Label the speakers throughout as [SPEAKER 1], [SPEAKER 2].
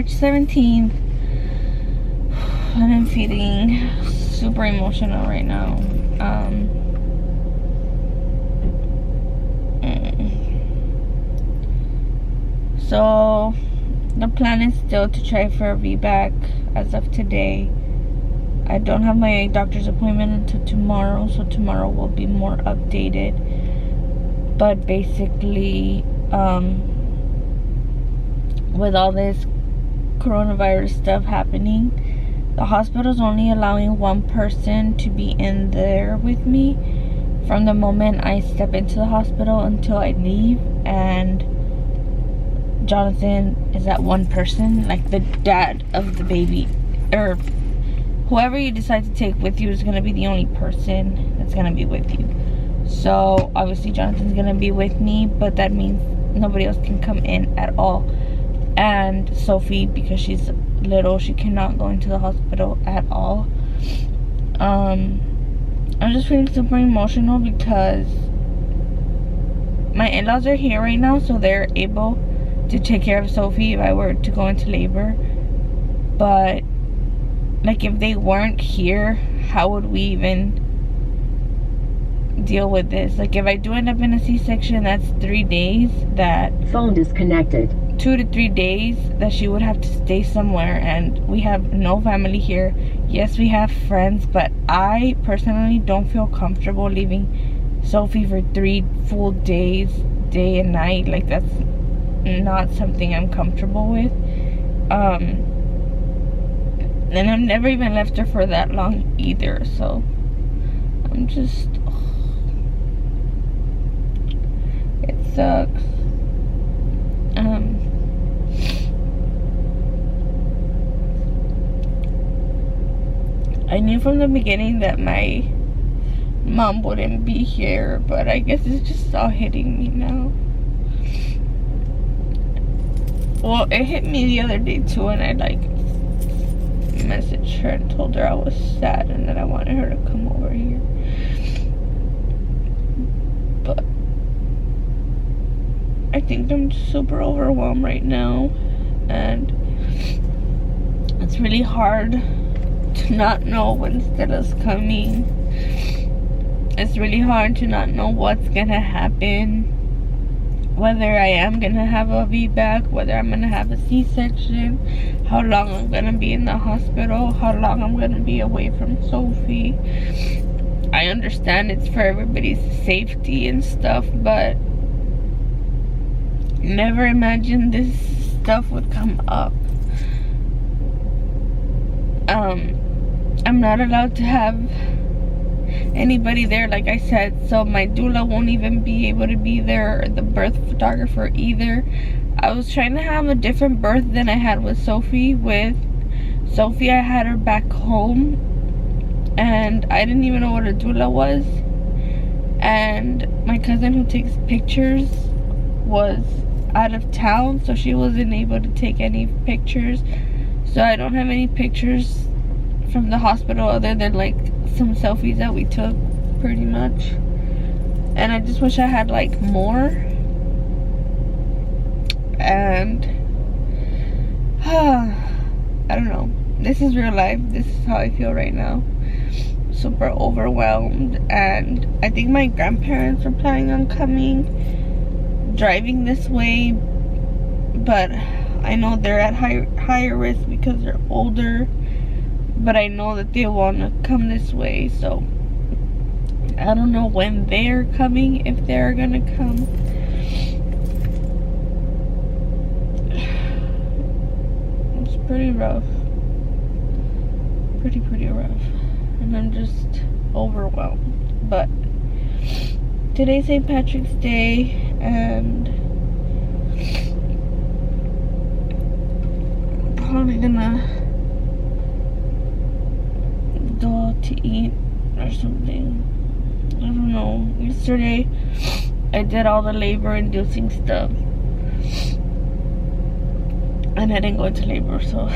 [SPEAKER 1] March 17th, and I'm feeling super emotional right now. So the plan is still to try for a VBAC as of today. I don't have my doctor's appointment until tomorrow, so tomorrow will be more updated. But basically, with all this coronavirus stuff happening, the hospital's only allowing one person to be in there with me from the moment I step into the hospital until I leave. And Jonathan is that one person, like the dad of the baby, or whoever you decide to take with you is going to be the only person that's going to be with you. So obviously Jonathan's going to be with me, but that means nobody else can come in at all. And Sophie, because she's little, she cannot go into the hospital at all. I'm just feeling super emotional because my in-laws are here right now, so they're able to take care of Sophie if I were to go into labor. But like, if they weren't here, how would we even deal with this? Like, if I do end up in a C-section, that's 3 days that
[SPEAKER 2] phone disconnected.
[SPEAKER 1] 2 to 3 days that she would have to stay somewhere, and we have no family here. Yes, we have friends, but I personally don't feel comfortable leaving Sophie for 3 full days, day and night. Like, that's not something I'm comfortable with. And I've never even left her for that long either, so I'm just, it sucks. I knew from the beginning that my mom wouldn't be here, but I guess it's just all hitting me now. Well, it hit me the other day too, and I like messaged her and told her I was sad and that I wanted her to come over here. But I think I'm super overwhelmed right now, and it's really hard to not know when Stella's coming. It's really hard to not know what's gonna happen, whether I am gonna have a VBAC, whether I'm gonna have a C-section, how long I'm gonna be in the hospital, how long I'm gonna be away from Sophie. I understand it's for everybody's safety and stuff, but never imagined this stuff would come up. I'm not allowed to have anybody there, like I said, so my doula won't even be able to be there, or the birth photographer either. I was trying to have a different birth than I had with Sophie. With Sophie, I had her back home, and I didn't even know what a doula was. And my cousin who takes pictures was out of town, so she wasn't able to take any pictures. So I don't have any pictures from the hospital other than like some selfies that we took, pretty much. And I just wish I had like more. And I don't know, this is real life. This is how I feel right now. Super overwhelmed. And I think my grandparents are planning on coming, driving this way, but I know they're at higher risk because they're older. But I know that they want to come this way, so I don't know when they're coming, if they're gonna come. It's pretty rough. Pretty rough. And I'm just overwhelmed. But today's St. Patrick's Day, and I'm probably gonna go out to eat or something. I don't know. Yesterday I did all the labor inducing stuff, and I didn't go into labor, so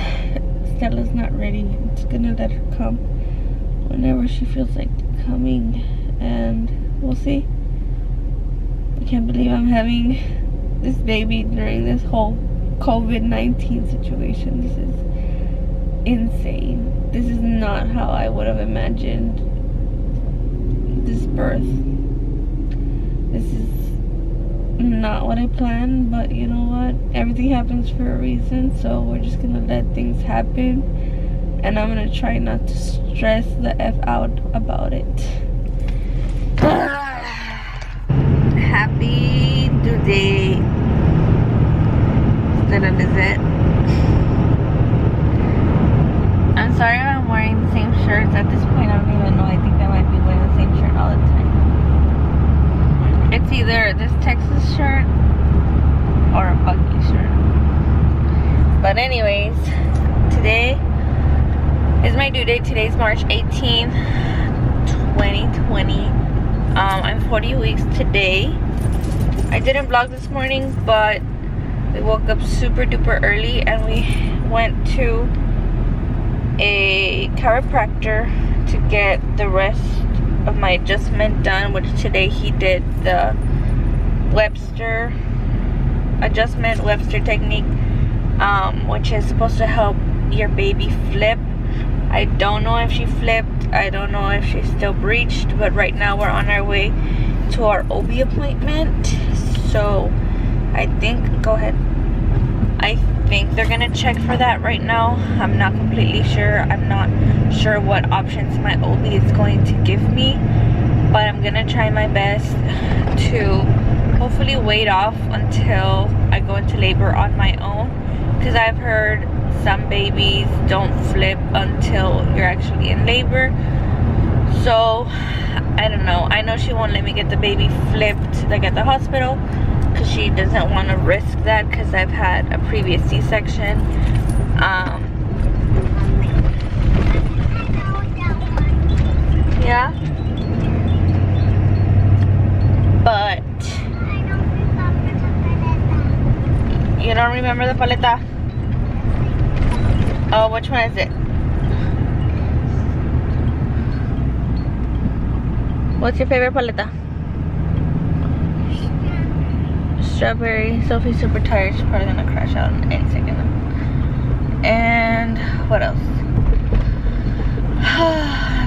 [SPEAKER 1] Stella's not ready. I'm just gonna let her come whenever she feels like coming, and we'll see. I can't believe I'm having this baby during this whole COVID-19 situation. This is insane. This is not how I would have imagined this birth. This is not what I planned, but you know what? Everything happens for a reason, so we're just gonna let things happen, and I'm gonna try not to stress the F out about it. Happy due date. That is it. I'm sorry if I'm wearing the same shirts. At this point, I don't even know. I think I might be wearing the same shirt all the time. It's either this Texas shirt or a Bucky shirt. But anyways, today is my due date. Today's March 18th, 2020. I'm 40 weeks today. I didn't vlog this morning, but we woke up super duper early and we went to a chiropractor to get the rest of my adjustment done, which today he did the Webster adjustment, Webster technique, which is supposed to help your baby flip. I don't know if she flipped, I don't know if she's still breached, but right now we're on our way to our OB appointment. So I think, go ahead, I think they're gonna check for that right now. I'm not completely sure. I'm not sure what options my OB is going to give me, but I'm gonna try my best to hopefully wait off until I go into labor on my own, because I've heard some babies don't flip until you're actually in labor. So I don't know. I know she won't let me get the baby flipped like at the hospital, because she doesn't want to risk that, because I've had a previous C-section. Yeah, but you don't remember the paleta? Oh, which one is it? What's your favorite paleta? Strawberry. Sophie's super tired. She's probably gonna crash out in any second. And what else?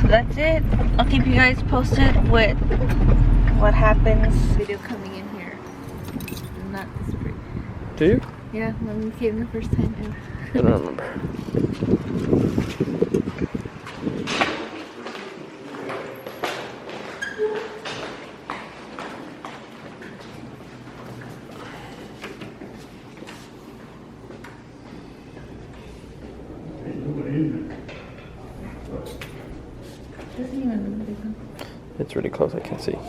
[SPEAKER 1] That's it. I'll keep you guys posted with what happens. Video coming in here. Not this pretty.
[SPEAKER 2] Do you?
[SPEAKER 1] Yeah, when we came the first time.
[SPEAKER 2] I don't remember. It's really close, I can see.
[SPEAKER 1] Let's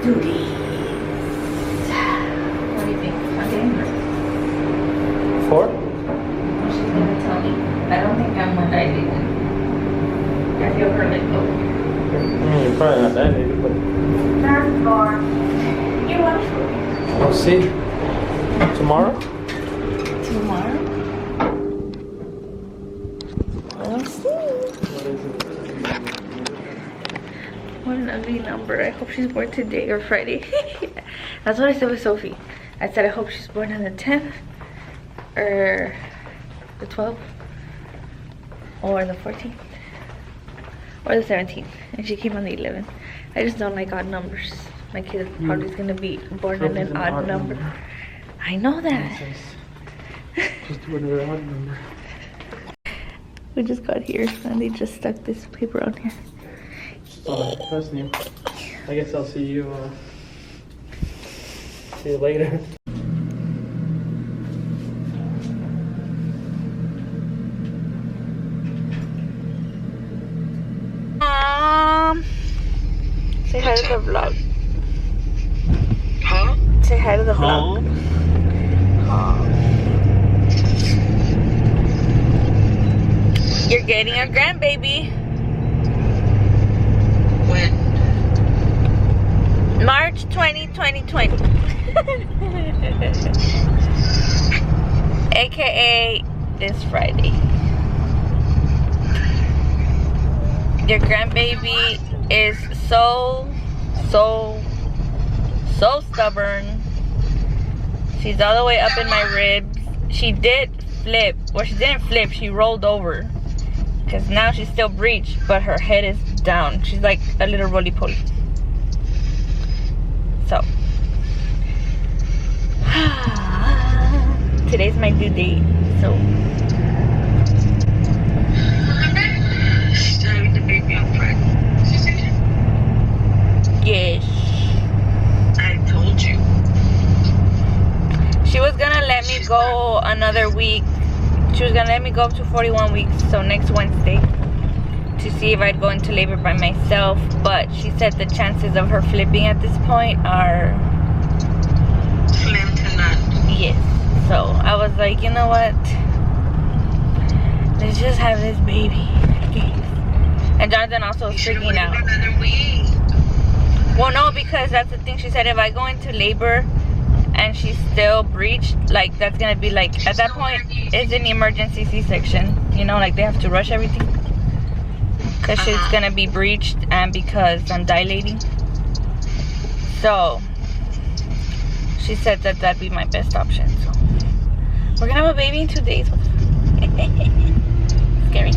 [SPEAKER 1] do this. What do you think? I'm getting her.
[SPEAKER 2] 4?
[SPEAKER 1] She's gonna tell me. I don't think I'm what I did. I feel her like, oh.
[SPEAKER 2] You're probably not that maybe, but
[SPEAKER 1] Third floor. You want to?
[SPEAKER 2] we'll see. Tomorrow?
[SPEAKER 1] Tomorrow? We'll see. What an ugly number. I hope she's born today or Friday. That's what I said with Sophie. I said I hope she's born on the 10th or the 12th or the 14th or the 17th, and she came on the 11th. I just don't like odd numbers. My kid is probably gonna be born in an odd number. I know that.
[SPEAKER 2] Just do another odd number.
[SPEAKER 1] We just got here and they just stuck this paper on here.
[SPEAKER 2] Oh, that's new. I guess I'll see you later.
[SPEAKER 1] Say hi to the vlog.
[SPEAKER 3] Huh?
[SPEAKER 1] Say hi to the vlog. You're getting a grandbaby.
[SPEAKER 3] When?
[SPEAKER 1] March 20, 2020. AKA this Friday. Your grandbaby is so stubborn. She's all the way up in my ribs. She did flip. Well, she didn't flip. She rolled over. Because now she's still breached, but her head is down. She's like a little roly-poly. So. Today's my due date. So.
[SPEAKER 3] Starting the baby on Friday.
[SPEAKER 1] Yes.
[SPEAKER 3] I told you.
[SPEAKER 1] She was gonna let me go another week. She was gonna let me go up to 41 weeks, so next Wednesday, to see if I'd go into labor by myself. But she said the chances of her flipping at this point are
[SPEAKER 3] Slim to none.
[SPEAKER 1] yes. So I was like, you know what? Let's just have this baby. And Jonathan also was freaking out.
[SPEAKER 3] Another week.
[SPEAKER 1] Well, no, because that's the thing. She said if I go into labor and she's still breached, like that's gonna be like, at that point it's an emergency C-section, you know, like they have to rush everything because she's gonna be breached and because I'm dilating. So she said that that'd be my best option. So we're gonna have a baby in 2 days. Scary.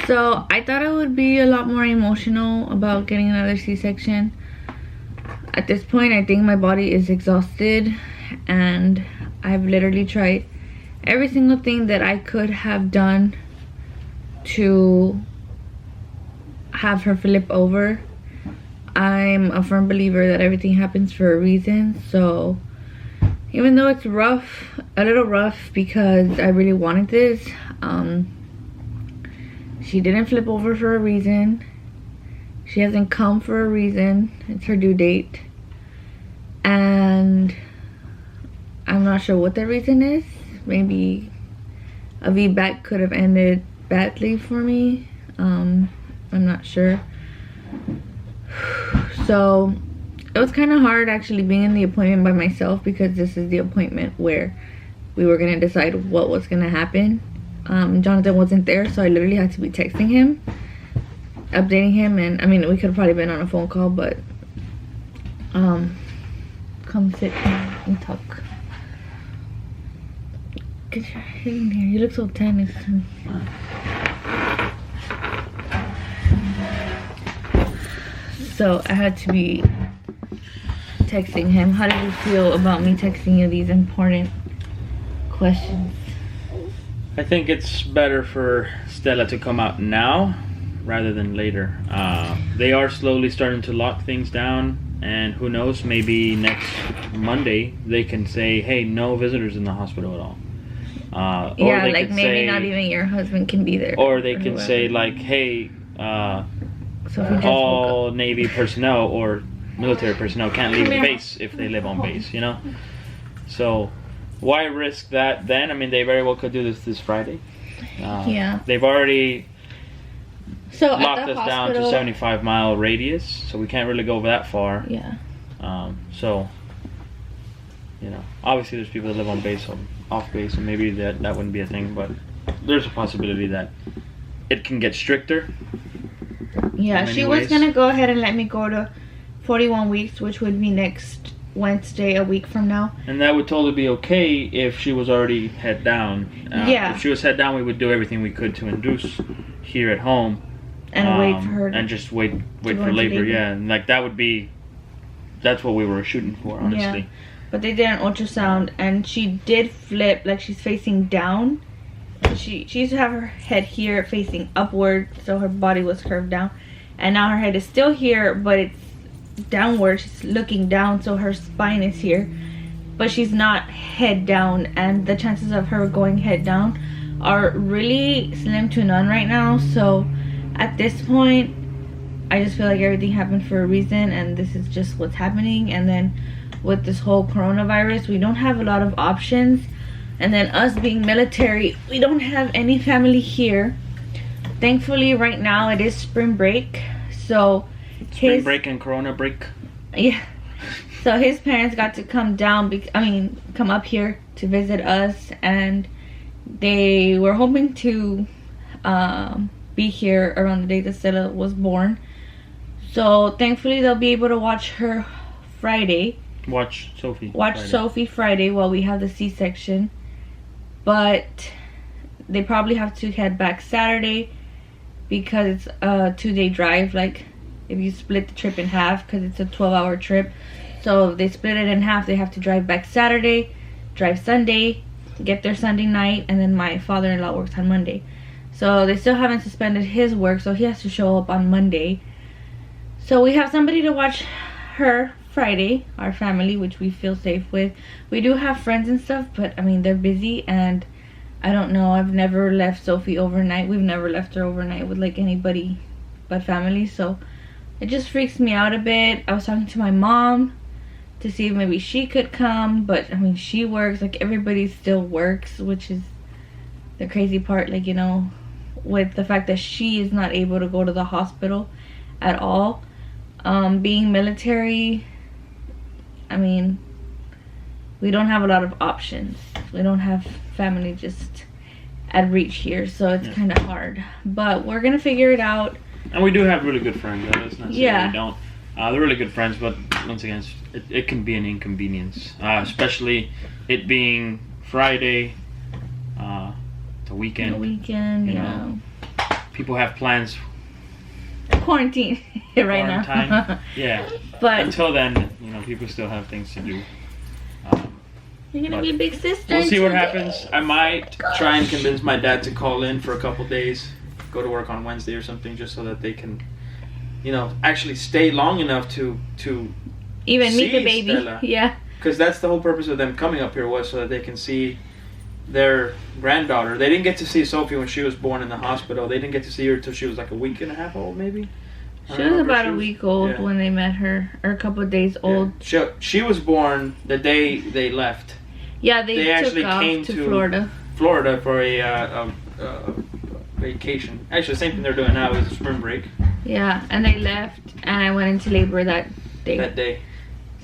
[SPEAKER 1] So I thought I would be a lot more emotional about getting another C-section. At this point, I think my body is exhausted, and I've literally tried every single thing that I could have done to have her flip over. I'm a firm believer that everything happens for a reason. So even though it's rough, a little rough, because I really wanted this, she didn't flip over for a reason. She hasn't come for a reason. It's her due date. And I'm not sure what the reason is. Maybe a VBAC could have ended badly for me. I'm not sure. So it was kind of hard actually being in the appointment by myself, because this is the appointment where we were going to decide what was going to happen. Jonathan wasn't there, so I literally had to be texting him, updating him, and I mean, we could have probably been on a phone call, but come sit and talk. Get your head in here. You look so tan. So I had to be texting him. How did you feel about me texting you these important questions?
[SPEAKER 2] I think it's better for Stella to come out now rather than later. They are slowly starting to lock things down, and who knows, maybe next Monday they can say, hey, no visitors in the hospital at all.
[SPEAKER 1] Yeah, like maybe say, not even your husband can be there.
[SPEAKER 2] Or they can say like, hey, all Navy personnel or military personnel can't leave the base if they live on base, you know? So why risk that then? I mean, they very well could do this Friday.
[SPEAKER 1] Yeah.
[SPEAKER 2] They've already locked us down to 75-mile radius, so we can't really go that far.
[SPEAKER 1] Yeah.
[SPEAKER 2] So, you know, obviously there's people that live on base or off base, and maybe that wouldn't be a thing, but there's a possibility that it can get stricter.
[SPEAKER 1] Yeah, she was gonna go ahead and let me go to 41 weeks, which would be next Wednesday, a week from now. And
[SPEAKER 2] that would totally be okay if she was already head down.
[SPEAKER 1] Yeah.
[SPEAKER 2] If she was head down, we would do everything we could to induce here at home.
[SPEAKER 1] And wait for her.
[SPEAKER 2] And just wait for labor, yeah. And like that's what we were shooting for, honestly.
[SPEAKER 1] Yeah. But they did an ultrasound, and she did flip, like she's facing down. She used to have her head here facing upward, so her body was curved down. And now her head is still here, but it's downward. She's looking down, so her spine is here. But she's not head down, and the chances of her going head down are really slim to none right now. So at this point, I just feel like everything happened for a reason, and this is just what's happening. And then with this whole coronavirus, we don't have a lot of options. And then us being military, we don't have any family here. Thankfully, right now it is spring break. So
[SPEAKER 2] spring break and corona break.
[SPEAKER 1] Yeah. So his parents got to come down, come up here to visit us, and they were hoping to be here around the day that Stella was born. So thankfully they'll be able to watch her Friday.
[SPEAKER 2] Watch Sophie.
[SPEAKER 1] Watch
[SPEAKER 2] Friday.
[SPEAKER 1] Sophie Friday while we have the C-section. But they probably have to head back Saturday because it's a 2-day drive. Like if you split the trip in half, because it's a 12-hour trip. So if they split it in half, they have to drive back Saturday, drive Sunday, get there Sunday night, and then my father-in-law works on Monday. So they still haven't suspended his work, so he has to show up on Monday. So we have somebody to watch her Friday, our family, which we feel safe with. We do have friends and stuff, but I mean, they're busy, and I don't know, I've never left Sophie overnight. We've never left her overnight with like anybody but family, so it just freaks me out a bit. I was talking to my mom to see if maybe she could come, but I mean, she works, like everybody still works, which is the crazy part, like, you know, with the fact that she is not able to go to the hospital at all. Being military, I mean, we don't have a lot of options. We don't have family just at reach here, so it's kind of hard. But we're gonna figure it out.
[SPEAKER 2] And we do have really good friends. That's not saying
[SPEAKER 1] Yeah.
[SPEAKER 2] we don't. They're really good friends, but once again, it can be an inconvenience, especially it being Friday, the weekend.
[SPEAKER 1] The weekend,
[SPEAKER 2] you
[SPEAKER 1] yeah.
[SPEAKER 2] know. People have plans.
[SPEAKER 1] Quarantine right
[SPEAKER 2] Quarantine.
[SPEAKER 1] now.
[SPEAKER 2] Yeah.
[SPEAKER 1] But
[SPEAKER 2] Until then, you know, people still have things to do.
[SPEAKER 1] you're gonna
[SPEAKER 2] but
[SPEAKER 1] be a big sister.
[SPEAKER 2] We'll
[SPEAKER 1] in
[SPEAKER 2] see what
[SPEAKER 1] 2
[SPEAKER 2] happens.
[SPEAKER 1] days.
[SPEAKER 2] I might try and convince my dad to call in for a couple days, go to work on Wednesday or something, just so that they can, you know, actually stay long enough to
[SPEAKER 1] Even meet the
[SPEAKER 2] see
[SPEAKER 1] baby.
[SPEAKER 2] Stella.
[SPEAKER 1] Yeah.
[SPEAKER 2] Because that's the whole purpose of them coming up here, was so that they can see their granddaughter. They didn't get to see Sophie when she was born in the hospital. They didn't get to see her until she was like a week and a half old, maybe. I
[SPEAKER 1] She
[SPEAKER 2] don't
[SPEAKER 1] was
[SPEAKER 2] remember.
[SPEAKER 1] about a week old
[SPEAKER 2] yeah.
[SPEAKER 1] when they met her, or a couple of days old.
[SPEAKER 2] Yeah. She was born the day they left
[SPEAKER 1] Yeah, they
[SPEAKER 2] They actually
[SPEAKER 1] took off
[SPEAKER 2] came
[SPEAKER 1] to
[SPEAKER 2] to-
[SPEAKER 1] Florida.
[SPEAKER 2] Florida for a vacation. Actually, the same thing they're doing now is spring break
[SPEAKER 1] Yeah, and they left, and I went into labor that day.
[SPEAKER 2] that day.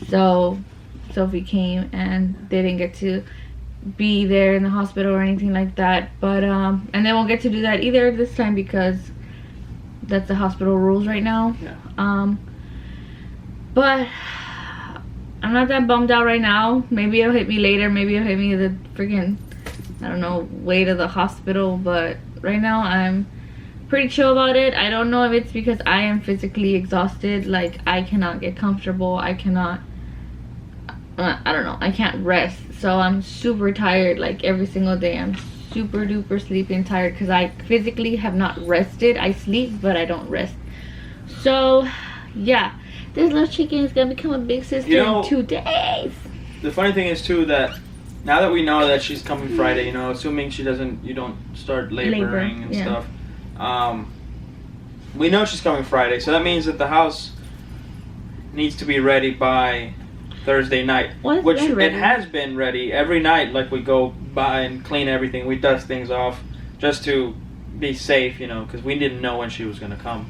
[SPEAKER 1] So Sophie came, and they didn't get to be there in the hospital or anything like that. But and they won't get to do that either this time because that's the hospital rules right now.
[SPEAKER 2] Yeah.
[SPEAKER 1] But I'm not that bummed out right now. Maybe it'll hit me later. Maybe it'll hit me the freaking, I don't know, way to the hospital. But right now I'm pretty chill about it. I don't know if it's because I am physically exhausted. Like, I cannot get comfortable. I cannot, I don't know, I can't rest. So I'm super tired, like every single day. I'm super duper sleepy and tired because I physically have not rested. I sleep, but I don't rest. So yeah, this little chicken is gonna become a big sister
[SPEAKER 2] You know,
[SPEAKER 1] in 2 days.
[SPEAKER 2] The funny thing is too that now that we know that she's coming Friday, you know, assuming you don't start laboring and
[SPEAKER 1] yeah.
[SPEAKER 2] stuff. We know she's coming Friday, so that means that the house needs to be ready by Thursday night,
[SPEAKER 1] Well, it's
[SPEAKER 2] which
[SPEAKER 1] been ready.
[SPEAKER 2] it has been ready every night. Like, we go by and clean everything, we dust things off just to be safe, you know, because we didn't know when she was going to come.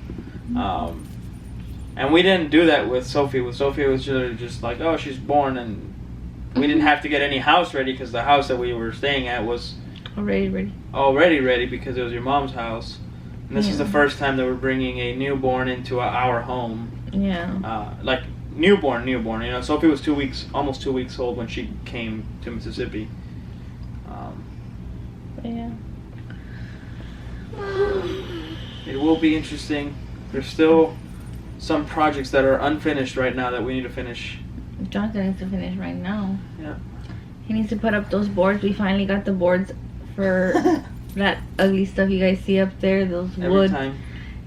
[SPEAKER 2] And we didn't do that with Sophie. With Sophie, it was just like, oh, she's born, and we didn't have to get any house ready because the house that we were staying at was
[SPEAKER 1] Already ready.
[SPEAKER 2] already ready because it was your mom's house. And this is
[SPEAKER 1] Yeah.
[SPEAKER 2] the first time that we're bringing a newborn into our home.
[SPEAKER 1] Yeah.
[SPEAKER 2] Like, newborn, you know. Sophie was almost 2 weeks old when she came to Mississippi.
[SPEAKER 1] Yeah.
[SPEAKER 2] It will be interesting. There's still some projects that are unfinished right now that we need to finish.
[SPEAKER 1] Jonathan needs to finish right now.
[SPEAKER 2] Yeah.
[SPEAKER 1] He needs to put up those boards. We finally got the boards for that ugly stuff you guys see up there. Those
[SPEAKER 2] Every
[SPEAKER 1] wood.
[SPEAKER 2] time.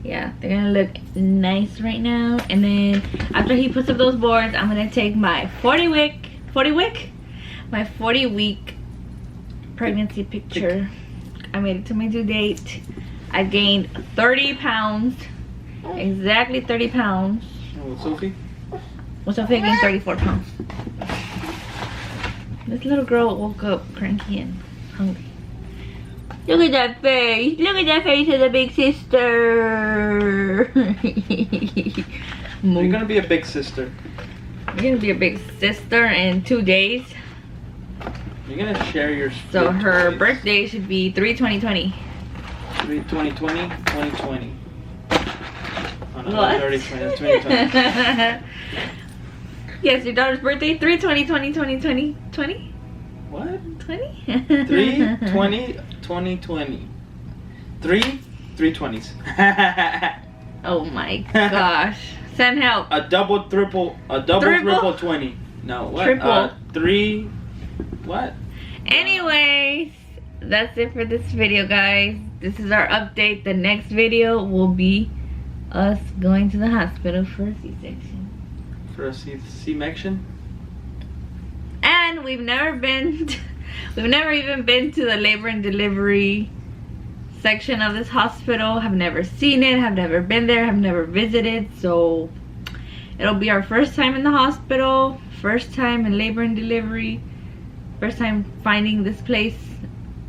[SPEAKER 1] Yeah, they're gonna look nice right now. And then after he puts up those boards, I'm gonna take my 40 week pregnancy picture. I made it to my due date. I gained 30 pounds. Exactly 30 pounds.
[SPEAKER 2] Oh, with Sophie?
[SPEAKER 1] Well, Sophia gained 34 pounds. This little girl woke up cranky and hungry. Look at that face. Look at that face of the big sister.
[SPEAKER 2] You're gonna be a big sister.
[SPEAKER 1] You're gonna be a big sister in 2 days.
[SPEAKER 2] You're gonna share your.
[SPEAKER 1] So
[SPEAKER 2] your
[SPEAKER 1] her
[SPEAKER 2] toys.
[SPEAKER 1] birthday should be 3/20/20.
[SPEAKER 2] 2020, 2020. Oh, no,
[SPEAKER 1] What?
[SPEAKER 2] it's already 2020.
[SPEAKER 1] Yes, your daughter's birthday, 3/20/2020.
[SPEAKER 2] What?
[SPEAKER 1] 20?
[SPEAKER 2] 3/20, 2020. 3/20s.
[SPEAKER 1] Oh my gosh. Send help.
[SPEAKER 2] A double, triple, triple 20. No, what?
[SPEAKER 1] Triple.
[SPEAKER 2] 3, what?
[SPEAKER 1] Anyways, that's it for this video, guys. This is our update. The next video will be us going to the hospital for a C-section.
[SPEAKER 2] For a C-section?
[SPEAKER 1] And we've never even been to the labor and delivery section of this hospital. Have never seen it, have never been there, have never visited. So it'll be our first time in the hospital, first time in labor and delivery, first time finding this place.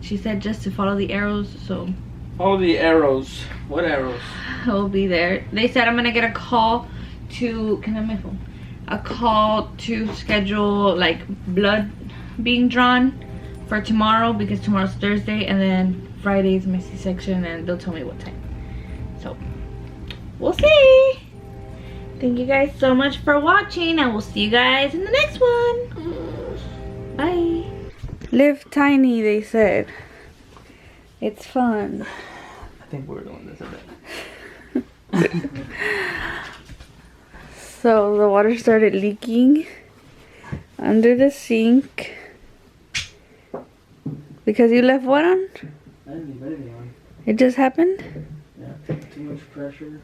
[SPEAKER 1] She said just to follow the arrows, so
[SPEAKER 2] follow the arrows. What arrows?
[SPEAKER 1] I'll be there. They said I'm gonna get a call to, can I have my phone? A call to schedule like blood being drawn for tomorrow, because tomorrow's Thursday, and then Friday is my C-section, and they'll tell me what time. So we'll see. Thank you guys so much for watching, and we'll see you guys in the next one. Bye. Live tiny, they said. It's fun.
[SPEAKER 2] I think we're the one that said that.
[SPEAKER 1] So the water started leaking under the sink because you left what on?
[SPEAKER 2] I didn't leave anything on.
[SPEAKER 1] It just happened?
[SPEAKER 2] Yeah, too much pressure.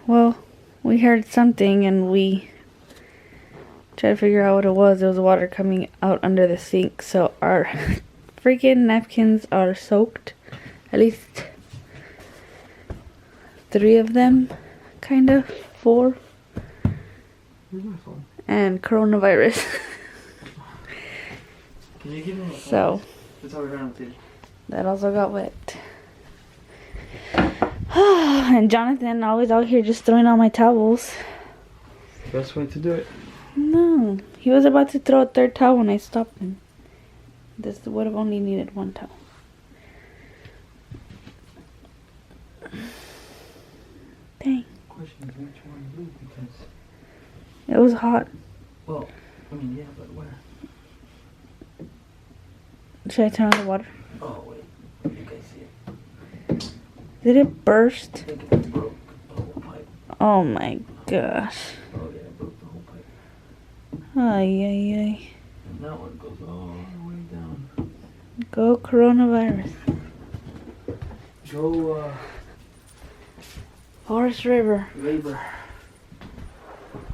[SPEAKER 1] Well, we heard something and we tried to figure out what it was. There was water coming out under the sink, so our freaking napkins are soaked. At least 3 of them, kind of, 4.
[SPEAKER 2] Where's my phone?
[SPEAKER 1] And coronavirus.
[SPEAKER 2] Can you give me my phone?
[SPEAKER 1] So
[SPEAKER 2] That's how we ran with it.
[SPEAKER 1] that also got wet. And Jonathan always out here just throwing out my towels.
[SPEAKER 2] Best way to do it.
[SPEAKER 1] No, he was about to throw a 3rd towel when I stopped him. This would have only needed 1 towel. Dang.
[SPEAKER 2] Question is which one blue, because
[SPEAKER 1] It was hot.
[SPEAKER 2] well, I mean yeah, but where?
[SPEAKER 1] Should I turn on the water?
[SPEAKER 2] Oh wait, you guys see it?
[SPEAKER 1] Did it burst?
[SPEAKER 2] I think it broke the whole pipe.
[SPEAKER 1] Oh my gosh.
[SPEAKER 2] Oh yeah, it broke the whole pipe.
[SPEAKER 1] Ay, ay, ay.
[SPEAKER 2] And that one goes all the way down.
[SPEAKER 1] Go coronavirus.
[SPEAKER 2] Go
[SPEAKER 1] Forest River.
[SPEAKER 2] labor.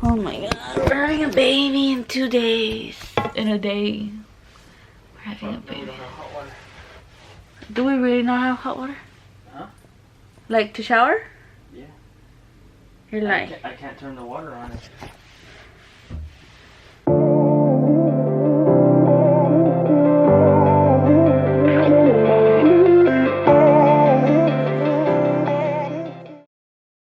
[SPEAKER 1] Oh my god, we're having a baby in 2 days. In a day. We're having a
[SPEAKER 2] We
[SPEAKER 1] baby.
[SPEAKER 2] don't have hot water.
[SPEAKER 1] Do we really not have hot water?
[SPEAKER 2] Huh?
[SPEAKER 1] Like to shower?
[SPEAKER 2] Yeah.
[SPEAKER 1] You're lying.
[SPEAKER 2] I can't turn the water on it.